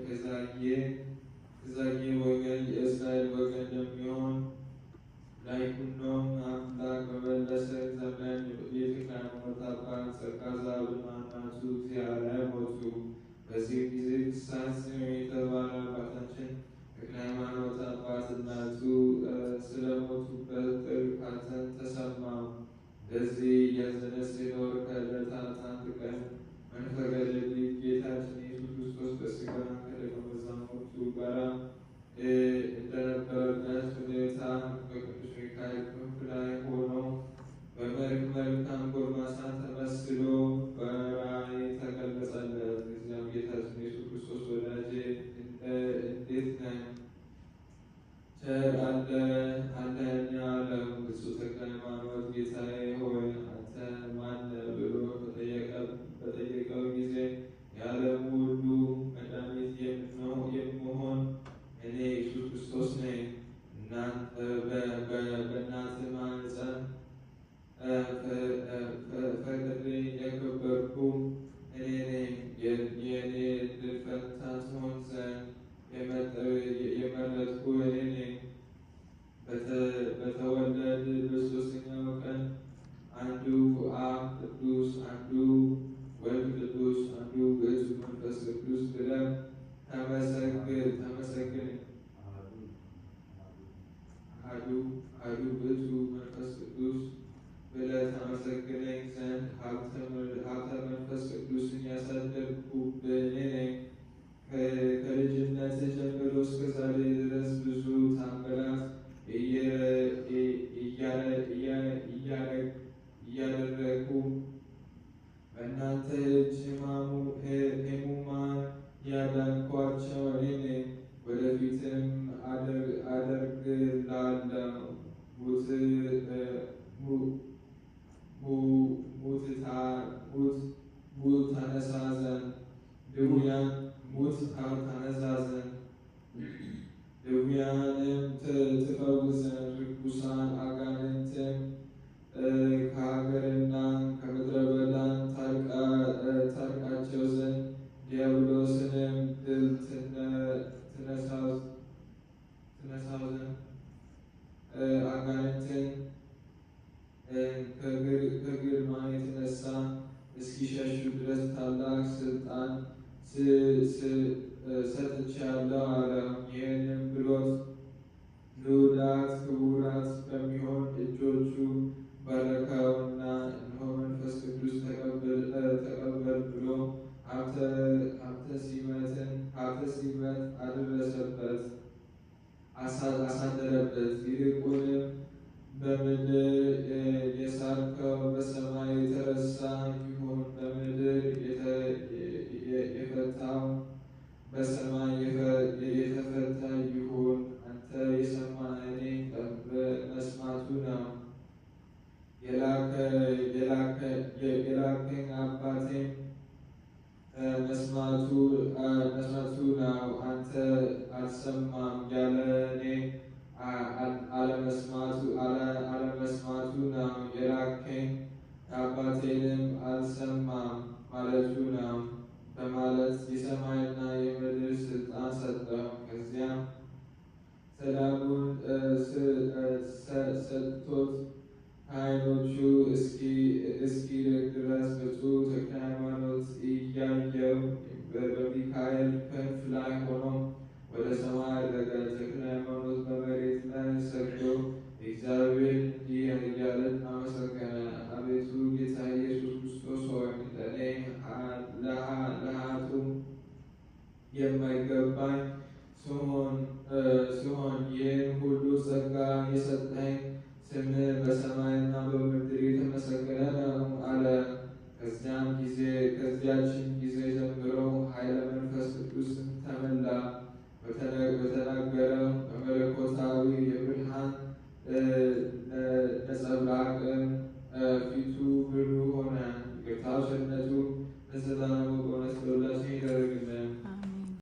ከዛጌ ወገን የእስራኤል ወገን ለሚሆን ላይኩኖም አምላክ በመለሰ ዘመን የተክለ ሃይማኖት አባት ጸጋ ዘአብና እናቱ እግዚአብሔር ሞቱ። በዚህ ጊዜ ክሳት የተባለ አባታችን ተክለ ሃይማኖት አባት እናቱ ስለሞቱበት ጥልቅ ሐዘን ተሰማው። በዚህ ያዘነ ሲኖር ከዕለታት አንድ ቀን መንፈቀ ሌሊት ጌታችን ኢየሱስ ክርስቶስ በሥጋ ከደቀ መዛሙርቱ ጋር እንደነበረበት ሁኔታ በቅዱስ ሚካኤል ክንፍ ላይ ሆኖ መልካም ጎልማሳ ተመስሎ በራእይ ተገለጸለት። እዚያም ጌታችን ኢየሱስ ክርስቶስ ወዳጄ እንዴት ነህ? ቸር አለህን አለው። ብፁዕ ተክለ ሃይማኖት ጌታዬ ሆይ አንተ ማን ነህ ብሎ በጠየቀው ጊዜ የዓለሙ ሁሉ መድኃኒት የምሆን እኔ ኢየሱስ ክርስቶስ ነኝ። በእናትህ ማኅፀን ፈጥሬ የከበርኩ እኔ ነኝ። የእኔ ዕድል ፈንታ ትሆን ዘንድ የመረጥኩ እኔ ነኝ። በተወለድ በሦስተኛው ቀን አንዱ አብ ቅዱስ፣ አንዱ ወልድ ቅዱስ፣ አንዱ ውእቱ መንፈስ ቅዱስ ብለህ ተመሰግን። አሐዱ ውእቱ መንፈስ ቅዱስ ብለህ ተመሰግነኝ ዘንድ ሀብተ መንፈስ ቅዱስን ያሳደርኩብህ እኔ ነኝ። ከልጅነትህ ጀምሮ እስከ ዛሬ ድረስ ብዙ ተአምራት እያደረግሁ በእናንተ እጅ ሕሙማን ያዳንኳቸው እኔ ነኝ። ወደፊትም አደርግልሃለሁ። ሙት ታነሳ ዘንድ ድውያንም ትፈውስ ዘንድ ርኩሳን አጋንንትን ከሀገርና ከምድረ በዳ ታርቃቸው ዘንድ ዲያብሎስንም ድል ትነሳው ዘንድ አጋንንትን ከግርማ የተነሳ እስኪሸሹ ድረስ ታላቅ ስልጣን ሰጥቻለሁ አለ። ይህንም ብሎት ልዑላት ክቡራት በሚሆን እጆቹ ባረከውና እነሆ መንፈስ ቅዱስ ተቀበል ብሎ ሀብተ ሲመት አደረሰበት አሳደረበት። ይልቁንም በምድር የሳልከው በሰማይ የተረሳ ይሁን፣ በምድር የፈታው በሰማይ የተፈታ ይሁን። አንተ የሰማኸኝ በመስማቱ ነው። የላከኝ አባቴም መስማቱ ነው። አንተ አልሰማም ያለ እኔ አለመስማቱ ነው። የላከኝ አባቴንም አልሰማም ማለቱ ነው በማለት የሰማይና የምድር ስልጣን ሰጠው። ከዚያም ሰላሙን ሰጥቶት ከዓይኖቹ እስኪርቅ ድረስ ብፁዕ ተክለ ሃይማኖት እያየው በሚካኤል ክንፍ ላይ ሆኖ ወደ ሰማይ አረገ። ተክለ ሃይማኖት በመሬት ላይ ሰግዶ እግዚአብሔር እንዲህ እያለ አመሰገነ። አቤቱ ጌታ ኢየሱስ ክርስቶስ ሆይ ለእኔ ለኃጥእ የማይገባኝ ሲሆን ይህን ሁሉ ጸጋ የሰጠኝ ስምህ በሰማይና በምድር የተመሰገነ ነው አለ። ከዚያችን ጊዜ ጀምሮ ኃይለ መንፈስ ቅዱስን ተመላ። በተናገረውም